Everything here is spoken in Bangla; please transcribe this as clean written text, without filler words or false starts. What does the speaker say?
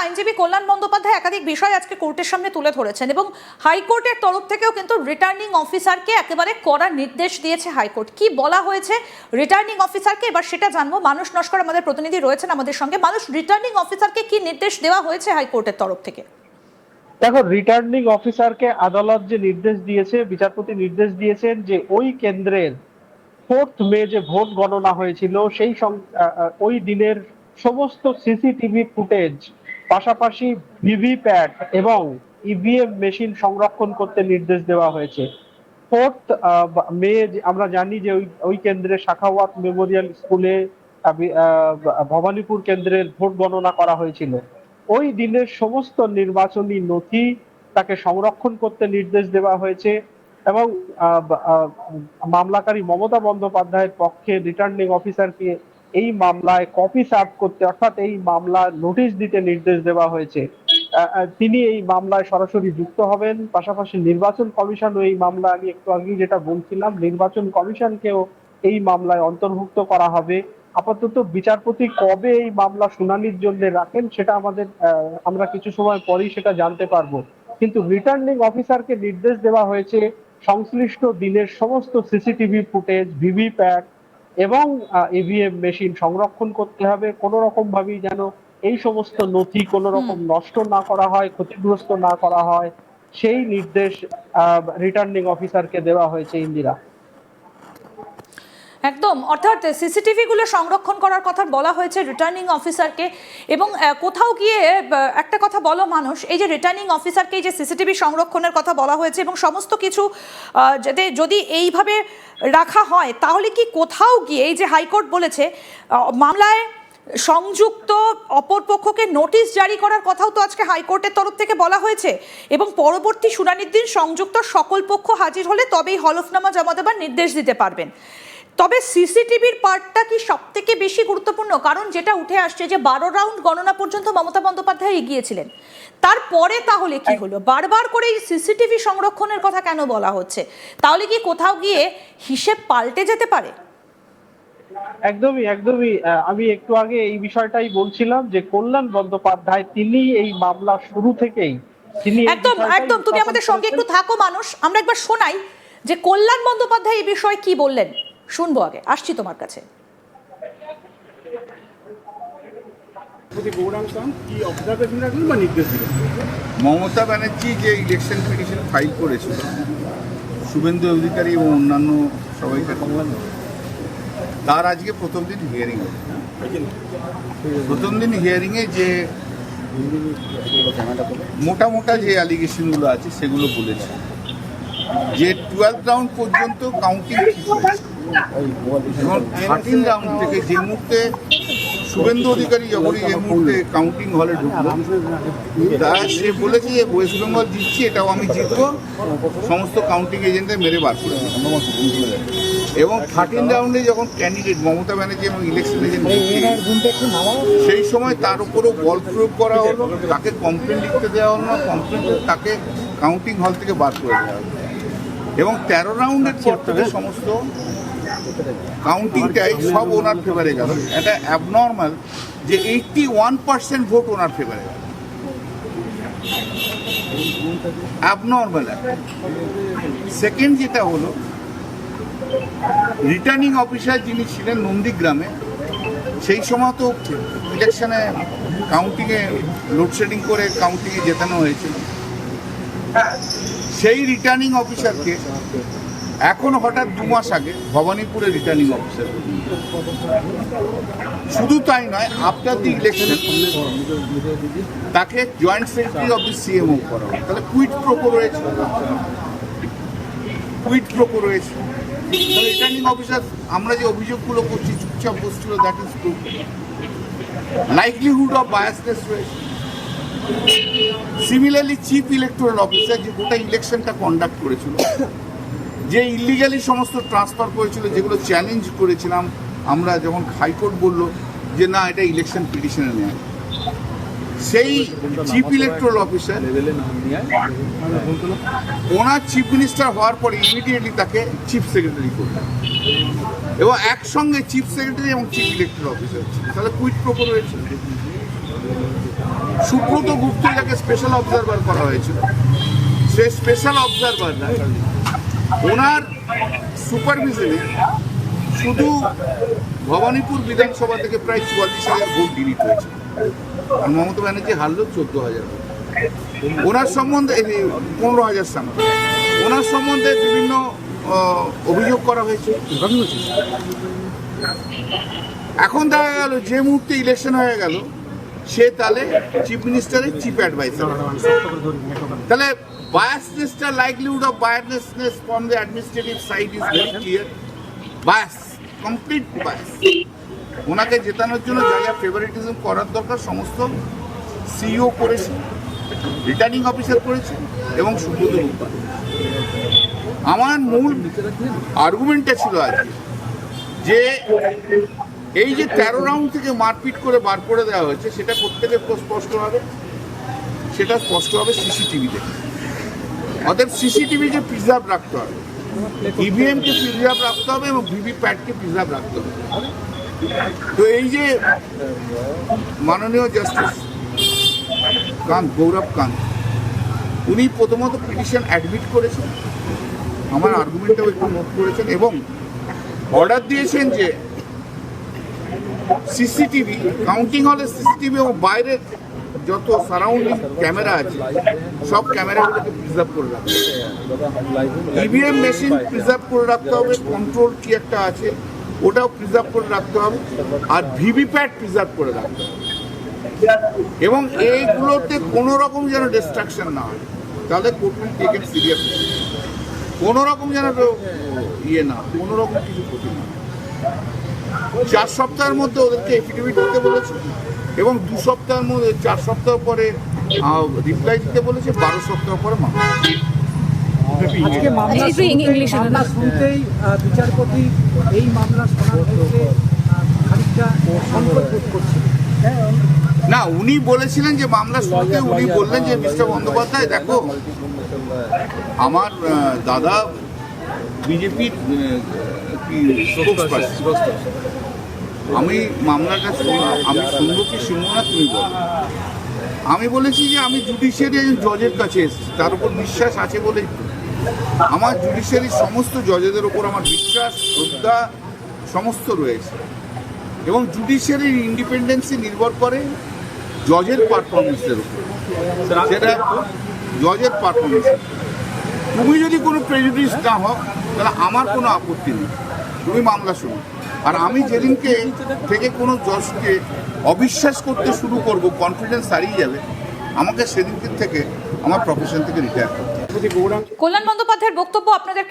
আইনজীবী কল্যাণ বন্দ্যোপাধ্যায় একাধিক বিষয় আজকে কোর্টের সামনে তুলে ধরেছেন এবং হাইকোর্টের তরফ থেকেও কিন্তু রিটার্নিং অফিসারকে একেবারে কড়া নির্দেশ দিয়েছে হাইকোর্ট। কি বলা হয়েছে রিটার্নিং অফিসারকে, এবার সেটা জানবো। মানুষ নস্কর আমাদের প্রতিনিধি রয়েছেন আমাদের সঙ্গে। মানুষ, রিটার্নিং অফিসারকে কি নির্দেশ দেওয়া হয়েছে হাইকোর্টের তরফ থেকে? দেখো, রিটার্নিং অফিসারকে আদালত যে নির্দেশ দিয়েছে, বিচারপতি নির্দেশ দিয়েছেন যে ওই কেন্দ্রের 4th মে যে ভোট গণনা হয়েছিল সেই ওই দিনের সমস্ত সিসিটিভি ফুটেজ, পাশাপাশি ভিভিপ্যাট এবং ইভিএম মেশিন সংরক্ষণ করতে নির্দেশ দেওয়া হয়েছে। 4th মে আমরা জানি যে ওই কেন্দ্রে শাখাওয়াত মেমোরিয়াল স্কুলে ভবানীপুর কেন্দ্রের ভোট গণনা করা হয়েছিল। ওই দিনের সমস্ত নির্বাচনী নথি তাকে সংরক্ষণ করতে নির্দেশ দেওয়া হয়েছে এবং মামলাকারী মমতা বন্দ্যোপাধ্যায়ের পক্ষে রিটার্নিং অফিসারকে এই মামলায় কপি সার্ভ করতে, অর্থাৎ এই মামলা নোটিশ দিতে নির্দেশ দেওয়া হয়েছে। তিনি এই মামলায় সরাসরি যুক্ত হবেন। পাশাপাশি নির্বাচন কমিশন এই মামলা, আমি একটু আগে যেটা বলছিলাম, নির্বাচন কমিশনকেও এই মামলায় অন্তর্ভুক্ত করা হবে। আপাতত বিচারপতি কবে এই মামলা শুনানির জন্য রাখেন সেটা আমরা কিছু সময় পরেই সেটা জানতে পারবো। কিন্তু রিটার্নিং অফিসারকে নির্দেশ দেওয়া হয়েছে সংশ্লিষ্ট দিনের সমস্ত সিসিটিভি ফুটেজ, ভিভিপ্যাট এবং ইভিএম মেশিন সংরক্ষণ করতে হবে। কোনো রকম ভাবেই যেন এই সমস্ত নথি কোনো রকম নষ্ট না করা হয়, ক্ষতিগ্রস্ত না করা হয়, সেই নির্দেশ রিটার্নিং অফিসারকে দেওয়া হয়েছে। ইন্দিরা, একদম, অর্থাৎ সিসিটিভি গুলো সংরক্ষণ করার কথা বলা হয়েছে রিটার্নিং অফিসারকে। এবং কোথাও গিয়ে একটা কথা বলো মানুষ, এই যে রিটার্নিং অফিসারকে এই যে সিসিটিভি সংরক্ষণের কথা বলা হয়েছে এবং সমস্ত কিছু যাতে যদি এইভাবে রাখা হয়, তাহলে কি কোথাও গিয়ে এই যে হাইকোর্ট বলেছে মামলায় সংযুক্ত অপরপক্ষকে নোটিশ জারি করার কথাও তো আজকে হাইকোর্টের তরফ থেকে বলা হয়েছে এবং পরবর্তী শুনানির দিন সংযুক্ত সকল পক্ষ হাজির হলে তবেই হলফনামা জমা দেবার নির্দেশ দিতে পারবেন। তবে সিসিটিভির পার্টটা কি সব থেকে বেশি গুরুত্বপূর্ণ? কারণ যেটা উঠে আসছে যে 12 রাউন্ড গণনা পর্যন্ত মমতা বন্দ্যোপাধ্যায় এগিয়েছিলেন, তারপরে তাহলে কি হলো? বারবার করে এই সিসিটিভি সংরক্ষণের কথা কেন বলা হচ্ছে? তাহলে কি কোথাও গিয়ে হিসেব পাল্টে যেতে পারে? একদমই একদমই আমি একটু আগে এই বিষয়টাই বলছিলাম যে কল্যাণ বন্দ্যোপাধ্যায় তিনি এই মামলা শুরু থেকেই একদম একদম তুমি আমাদের সঙ্গে একটু থাকো মানুষ, আমরা একবার শোনাই যে কল্যাণ বন্দ্যোপাধ্যায় এই বিষয়ে কি বললেন। শুনবো, আগে আসছি তোমার কাছে। মমতা ব্যানার্জি যে ইলেকশন পিটিশন ফাইল করেছিল শুভেন্দু অধিকারী এবং অন্যান্য সবাইকে, তার আজকে প্রথম দিন হিয়ারিং। প্রথম দিন হিয়ারিংয়ে যে মোটা মোটা যে অ্যালিগেশনগুলো আছে সেগুলো বলেছে যে 12 রাউন্ড পর্যন্ত কাউন্টিং এবং 13 রাউন্ড থেকে যে মুহূর্তে শুভেন্দু অধিকারী যখনই যে মুহূর্তে কাউন্টিং হলে ঢুকলো, সে বলেছে যে ওয়েস্ট বেঙ্গল জিতছি, এটাও আমি জিতবো, সমস্ত কাউন্টিং এজেন্টদের মেরে বার করে। এবং 13 রাউন্ডে যখন ক্যান্ডিডেট মমতা ব্যানার্জি এবং ইলেকশন এজেন্ট, সেই সময় তার উপরও বল প্রয়োগ করা হলো, তাকে কমপ্লেন লিখতে দেওয়া হলো না, কমপ্লেন তাকে কাউন্টিং হল থেকে বার করে দেওয়া হলো। এবং 13 রাউন্ডের পর থেকে সমস্ত কাউন্টিংটাই সব ওনার ফেভারে গেল। এটা অ্যাবনর্মাল যে 81% ভোট ওনার ফেভারে গেল, অ্যাবনর্মাল। সেকেন্ড যেটা হলো, রিটার্নিং অফিসার যিনি ছিলেন নন্দীগ্রামে, সেই সময় তো ইলেকশনে কাউন্টিংয়ে লোডশেডিং করে কাউন্টিংয়ে জেতানো হয়েছিল। সেই রিটার্নিং অফিসারকে এখন হঠাৎ 2 মাস আগে ভবানীপুরে রিটার্নিং অফিসার, শুধু তাই নয়, আফটার দি ইলেকশন তাকে joint secretary of the CMO করা হয়। তাহলে কুইট প্রোকো রয়েছে, কুইট প্রোকো রয়েছে। তাহলে রিটার্নিং অফিসার আমরা যে অভিযোগগুলো করছি চুপচাপ বসছিল, that is true. Likelihood of biasness রয়েছে। সিমিলারলি চিফ ইলেকটোরাল অফিসার যে গোটা ইলেকশনটা কন্ডাক্ট করেছিল, যে ইলিগালি সমস্ত ট্রান্সফার করেছিল, যেগুলো চ্যালেঞ্জ করেছিলাম আমরা যখন হাইকোর্ট বলল যে না এটা ইলেকশন পিটিশনে নেয়, সেই চিফ ইলেকটোরাল অফিসার ওনার চিফ মিনিস্টার হওয়ার পরে ইমিডিয়েটলি তাকে চিফ সেক্রেটারি করলেন এবং একসঙ্গে চিফ সেক্রেটারি এবং চিফ ইলেকটোরাল অফিসার ছিল। তাহলে কুইট প্রোকো রয়েছে। সুব্রত গুপ্ত যাকে স্পেশাল অবজারভার করা হয়েছিল, সে স্পেশাল অবজারভার না, ওনার সুপারভিশনে শুধু ভবানীপুর বিধানসভা থেকে প্রায় 44,000 ভোট ডিলিট হয়েছে, আর মমতা ব্যানার্জি হারলো 14,000 ভোট। ওনার সম্বন্ধে 15,000 সামনে, ওনার সম্বন্ধে বিভিন্ন অভিযোগ করা হয়েছে। এখন দেখা গেল যে মুহূর্তে ইলেকশন হয়ে গেল, সে তাহলে চিফ মিনিস্টারের চিফ অ্যাডভাইসার। তাহলে biasness, likelihood of biasness from the administrative side is very clear. Bias, complete bias. ওনাকে জেতানোর জন্য যা যা ফেভারিটিজম করার দরকার সমস্ত সিইও করেছে, রিটার্নিং অফিসার করেছে এবং সুব্রত গুপ্তা। আমার মূল আর্গুমেন্টটা ছিল আজকে যে এই যে 13 রাউন্ড থেকে মারপিট করে বার করে দেওয়া হয়েছে, সেটা প্রত্যেকে স্পষ্ট হবে সিসিটিভি দেখে। অতএব সিসিটিভিকে প্রিজার্ভ রাখতে হবে, ইভিএমকে প্রিজার্ভ রাখতে হবে এবং ভিভিপ্যাটকে প্রিজার্ভ রাখতে হবে। তো এই যে মাননীয় জাস্টিস গৌরব কান্ত, উনি প্রথমত পিটিশন অ্যাডমিট করেছেন, আমার আর্গুমেন্টটাও একটু নোট করেছেন এবং অর্ডার দিয়েছেন যে সিসিটিভি, কাউন্টিং হলে সিসিটিভি এবং বাইরের যত সারাউন্ডিং ক্যামেরা আছে সব ক্যামেরাগুলোকে প্রিজার্ভ করে রাখতে হবে, ইভিএম মেশিন প্রিজার্ভ করে রাখতে হবে, কন্ট্রোল কি একটা আছে ওটাও প্রিজার্ভ করে রাখতে হবে, আর ভিভিপ্যাট প্রিজার্ভ করে রাখতে হবে এবং এইগুলোতে কোনো রকম যেন ডিস্ট্রাকশন না হয়, তাহলে কোর্ট উইল টেকেন সিরিয়াসলি। কোনো রকম যেন না, কোনো রকম কিছু ক্ষতি না। 4 সপ্তাহের মধ্যে ওদেরকে এফিডেভিট দিতে বলেছে এবং 2 সপ্তাহের মধ্যে 4 সপ্তাহ পরে রিপ্লাই দিতে বলেছে, 12 সপ্তাহ পরে মামলা। আজকে মামলা শুনতেই বিচারপতি এই মামলা শোনার ক্ষেত্রে খানিকটা সংকট বোধ করছেন। না, উনি বলেছিলেন যে মামলা শুনতে উনি বললেন যে মিস্টার বন্দ্যোপাধ্যায় দেখো, আমার দাদা বিজেপির আমি মামলাটা আমি শুনবো কি শুনবো না তুমি বলো। আমি বলেছি যে আমি জুডিশিয়ারি একজন জজের কাছে এসেছি, তার উপর বিশ্বাস আছে বলেই আমার জুডিশিয়ারির সমস্ত জজেদের উপর আমার বিশ্বাস, শ্রদ্ধা সমস্ত রয়েছে এবং জুডিশিয়ারির ইন্ডিপেন্ডেন্সি নির্ভর করে জজের পারফরমেন্সের উপর, সেটা জজের পারফরমেন্স। তুমি যদি কোনো প্রেজুডিস না হও তাহলে আমার কোনো আপত্তি নেই, তুমি মামলা শোনো। আর আমি যেদিনকে থেকে কোনো জজকে অবিশ্বাস করতে শুরু করব, কনফিডেন্স হারিয়ে যাবে, আমাকে সেদিনকে থেকে আমার প্রফেশন থেকে রিটায়ার করতে হবে। কল্যাণ বন্দ্যোপাধ্যায়ের বক্তব্য আপনাদেরকে